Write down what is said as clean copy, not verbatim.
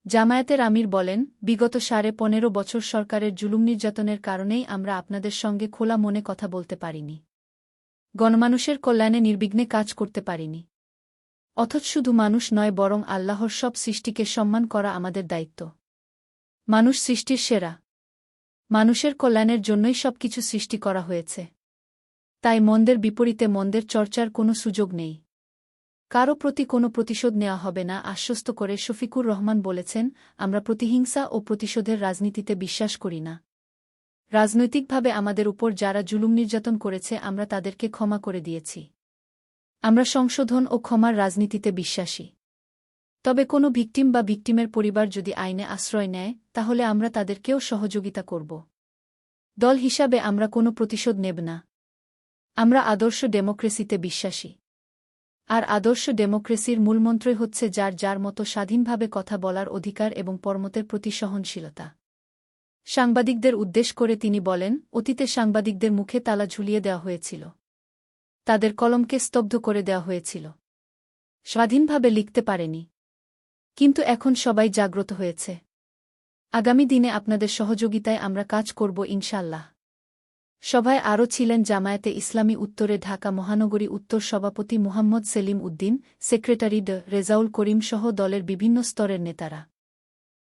জামায়াতের আমির বলেন, বিগত 15.5 বছর সরকারের জুলুম নির্যাতনের কারণেই আমরা আপনাদের সঙ্গে খোলা মনে কথা বলতে পারিনি। গণমানুষের কল্যাণে নির্বিঘ্নে কাজ করতে পারিনি। অথচ শুধু মানুষ নয় বরং আল্লাহর সব সৃষ্টিকে সম্মান করা আমাদের দায়িত্ব। মানুষ সৃষ্টির সেরা। মানুষের কল্যাণের জন্যই সবকিছু সৃষ্টি করা হয়েছে। তাই মন্দের বিপরীতে মন্দের চর্চার কোনো সুযোগ নেই। কারও প্রতি কোনো প্রতিশোধ নেওয়া হবে না আশ্বস্ত করে শফিকুর রহমান বলেছেন, আমরা প্রতিহিংসা ও প্রতিশোধের রাজনীতিতে বিশ্বাস করি না। রাজনৈতিকভাবে আমাদের উপর যারা জুলুম নির্যাতন করেছে আমরা তাদেরকে ক্ষমা করে দিয়েছি। আমরা সংশোধন ও ক্ষমার রাজনীতিতে বিশ্বাসী। তবে কোনো ভিকটিম বা ভিকটিমের পরিবার যদি আইনে আশ্রয় নেয় তাহলে আমরা তাদেরকেও সহযোগিতা করব। দল হিসাবে আমরা কোনো প্রতিশোধ নেব না। আমরা আদর্শ ডেমোক্রেসিতে বিশ্বাসী। আর আদর্শ ডেমোক্রেসির মূলমন্ত্রই হচ্ছে যার যার মতো স্বাধীনভাবে কথা বলার অধিকার এবং পরমতের প্রতি সহনশীলতা। সাংবাদিকদের উদ্দেশ করে তিনি বলেন, অতীতে সাংবাদিকদের মুখে তালা ঝুলিয়ে দেওয়া হয়েছিল। তাদের কলমকে স্তব্ধ করে দেওয়া হয়েছিল। স্বাধীনভাবে লিখতে পারেনি। কিন্তু এখন সবাই জাগ্রত হয়েছে। আগামী দিনে আপনাদের সহযোগিতায় আমরা কাজ করব ইনশাআল্লাহ। সভায় আরও ছিলেন জামায়াতে ইসলামী উত্তরে ঢাকা মহানগরী উত্তর সভাপতি মুহাম্মদ সেলিম উদ্দিন, সেক্রেটারি ড রেজাউল করিম সহ দলের বিভিন্ন স্তরের নেতারা।